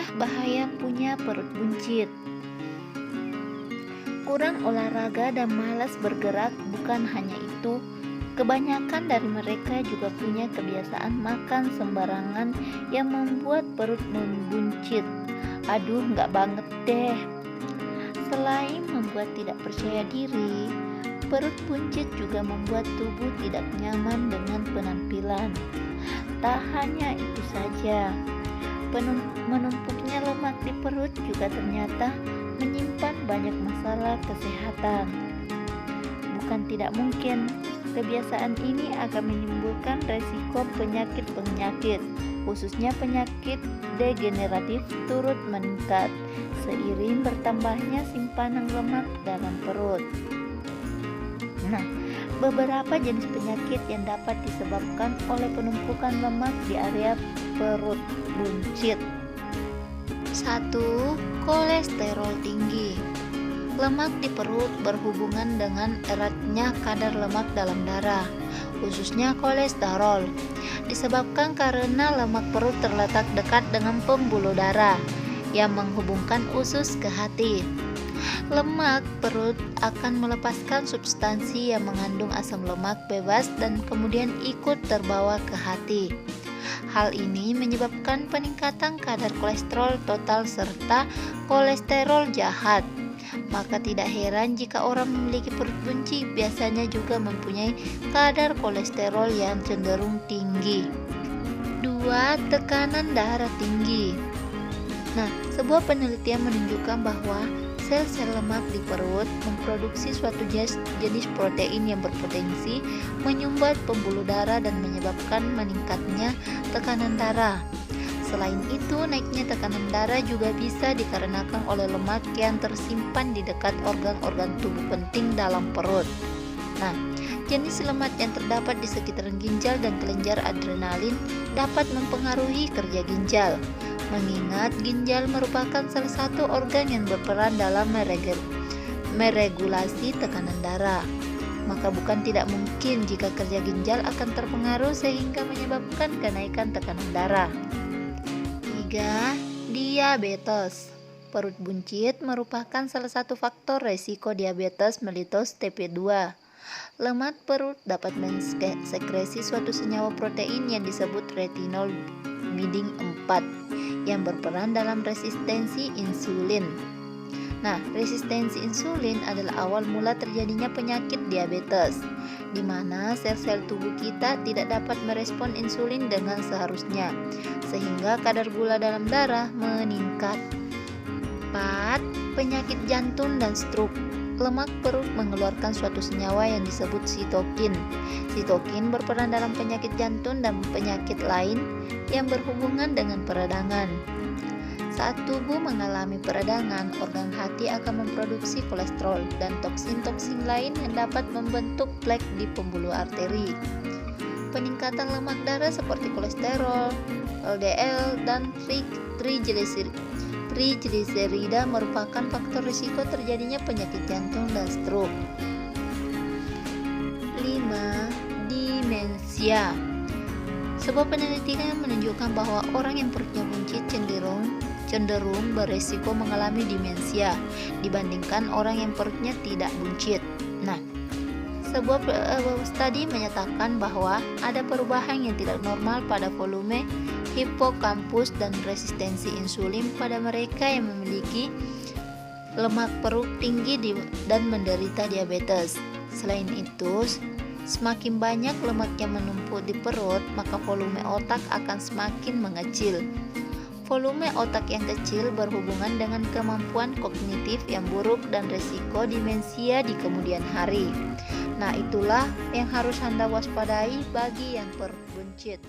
Inilah bahaya punya perut buncit. Kurang olahraga dan malas bergerak. Bukan hanya itu, kebanyakan dari mereka juga punya kebiasaan makan sembarangan yang membuat perut membuncit. Aduh, nggak banget deh. Selain membuat tidak percaya diri, perut buncit juga membuat tubuh tidak nyaman dengan penampilan. Tak hanya itu saja, menumpuknya lemak di perut juga ternyata menyimpan banyak masalah kesehatan. Bukan tidak mungkin, kebiasaan ini akan menimbulkan resiko penyakit-penyakit, khususnya penyakit degeneratif turut meningkat seiring bertambahnya simpanan lemak dalam perut. Nah, beberapa jenis penyakit yang dapat disebabkan oleh penumpukan lemak di area perut buncit. 1. Kolesterol tinggi. Lemak di perut berhubungan dengan eratnya kadar lemak dalam darah, khususnya kolesterol. Disebabkan karena lemak perut terletak dekat dengan pembuluh darah yang menghubungkan usus ke hati. Lemak perut akan melepaskan substansi yang mengandung asam lemak bebas dan kemudian ikut terbawa ke hati. Hal ini menyebabkan peningkatan kadar kolesterol total serta kolesterol jahat. Maka tidak heran jika orang memiliki perut buncit biasanya juga mempunyai kadar kolesterol yang cenderung tinggi. 2. Tekanan darah tinggi. Nah, sebuah penelitian menunjukkan bahwa sel-sel lemak di perut memproduksi suatu jenis protein yang berpotensi menyumbat pembuluh darah dan menyebabkan meningkatnya tekanan darah. Selain itu, naiknya tekanan darah juga bisa dikarenakan oleh lemak yang tersimpan di dekat organ-organ tubuh penting dalam perut. Nah, jenis lemak yang terdapat di sekitaran ginjal dan kelenjar adrenalin dapat mempengaruhi kerja ginjal. Mengingat ginjal merupakan salah satu organ yang berperan dalam meregulasi tekanan darah, maka bukan tidak mungkin jika kerja ginjal akan terpengaruh sehingga menyebabkan kenaikan tekanan darah. 3. Diabetes. Perut buncit merupakan salah satu faktor resiko diabetes mellitus tipe 2. Lemak perut dapat mensekresi suatu senyawa protein yang disebut retinol binding 4 yang berperan dalam resistensi insulin. Nah, resistensi insulin adalah awal mula terjadinya penyakit diabetes, di mana sel-sel tubuh kita tidak dapat merespon insulin dengan seharusnya, sehingga kadar gula dalam darah meningkat. 4. Penyakit jantung dan stroke. Lemak perut mengeluarkan suatu senyawa yang disebut sitokin. Sitokin berperan dalam penyakit jantung dan penyakit lain yang berhubungan dengan peradangan. Saat tubuh mengalami peradangan, organ hati akan memproduksi kolesterol dan toksin-toksin lain yang dapat membentuk plak di pembuluh arteri. Peningkatan lemak darah seperti kolesterol, LDL, dan trigliserida merupakan faktor risiko terjadinya penyakit jantung dan stroke. 5. Demensia. Sebuah penelitian menunjukkan bahwa orang yang perutnya buncit cenderung beresiko mengalami demensia dibandingkan orang yang perutnya tidak buncit. Nah, sebuah studi menyatakan bahwa ada perubahan yang tidak normal pada volume hipokampus dan resistensi insulin pada mereka yang memiliki lemak perut tinggi dan menderita diabetes. Selain itu, semakin banyak lemak yang menumpuk di perut, maka volume otak akan semakin mengecil. Volume otak yang kecil berhubungan dengan kemampuan kognitif yang buruk dan risiko demensia di kemudian hari. Nah, itulah yang harus Anda waspadai bagi yang perut buncit.